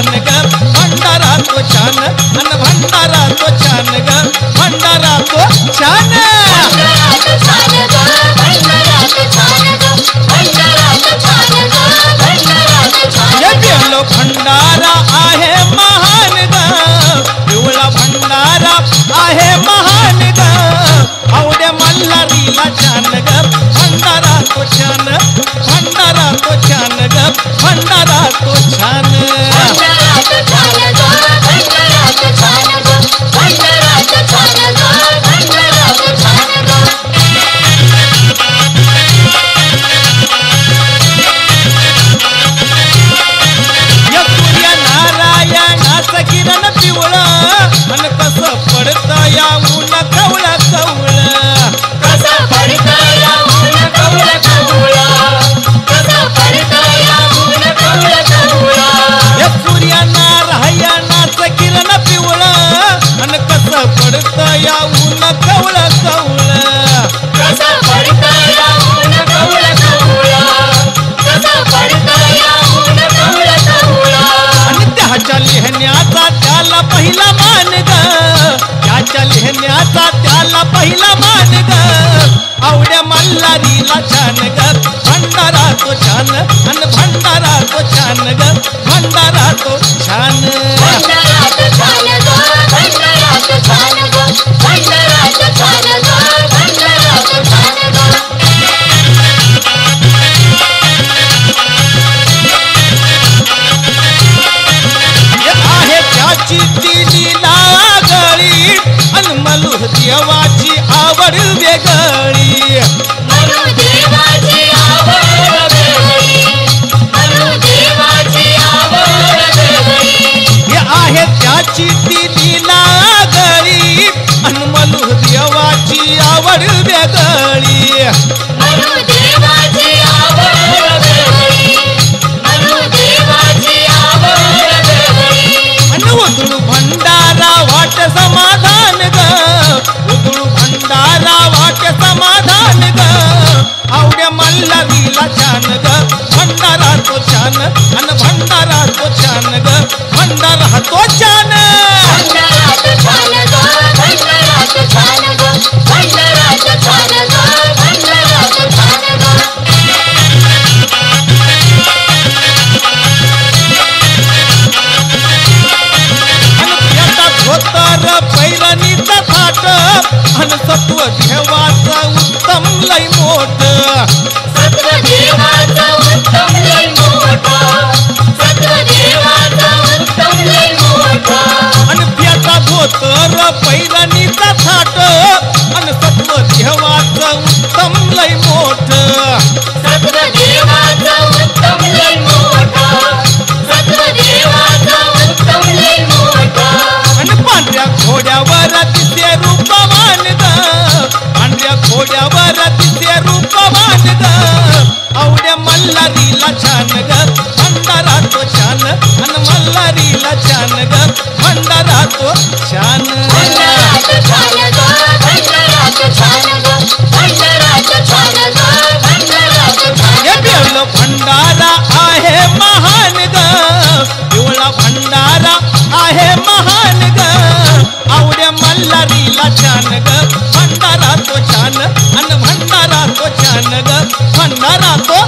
छान ग भंडारा तो छान अन भंडारा तो छान ग भंडारा तो छान पिवळा भंडारा आहे महान ग पिवळा भंडारा आहे महान ग आवड्या मल्हारीला छान ग भंडारा तो छान भंडारा तो छान ग भंडारा तो छान किरण पिवळा अन कसं पडतं या ऊन कवळं कवळं कसं पडतं या ऊन कवळं कवळं कसं पडतं या ऊन कवळं कवळं या सूर्यनारायणाचं किरण पिवळा अन कसं पडतं या ऊन कवळं कवळं कसं पडतं या ऊन कवळं कवळं कसं पडतं या ऊन कवळं कवळं आणि त्याच्या लिहिण्याचा त्याला पहिला मान ग त्याच्या लिहिण्याचा त्याला पहिला मान ग आवड्या मल्हारीला छान ग भंडारा तो छान अन भंडारा तो छान ग भंडारा तो छान भंडारा तो छान ग भंडारा तो छान ग भंडारा तो छान ग भंडारा तो छान ग आहे त्याची ती लीला गळी अन मलुह देवाची आवड वेगळी मनु देवाची आवड वेगळी मनु देवाची आवड वेगळी हे आहे त्याची ती लीला गळी अन मलुह देवाची आवड वेगळी मनु देवाची आवड वेगळी मनु देवाची आवड वेगळी अन उदळू भंडारा वाट समाधान ग उदळू भंडारा वाट समाधान ग आवड्या मल्हारीला छान ग भंडारा तो छान अन भंडारा तो छान ग भंडारा तो छान भंडारा तो छान ग भंडारा तो छान ग भंडारा तो छान ग भंडारा तो छान ग धोतर पैरणीचा थाट अन सत्व देवाचं उत्तम लय मोठ सत्व देवाचं उत्तम लय मोठं सत्व देवाचं उत्तम लय मोठं अन त्याचा धोतर पैरणीचा थाट अन सत्व देवाचं उत्तम लय मोठ सत्व देवाचं उत्तम लय मोठं सत्व देवाचं उत्तम लय मोठं अन पांढऱ्या घोड्यावर तिचे रूपवान ग पांढऱ्या घोड्यावर तिचे रूपवान ग आवड्या मल्हारीला छान ग भंडारा तो छान अन मल्हारीला छान ग भंडारा तो छान भंडारा तो छान ग भंडारा तो छान ग भंडारा तो छान ग भंडारा तो छान हे पिवळा भंडारा आहे महान ग पिवळा भंडारा आहे महान ग आवड्या मल्हारीला छान ग भंडारा तो छान अन भंडारा तो छान ग भंडारा तो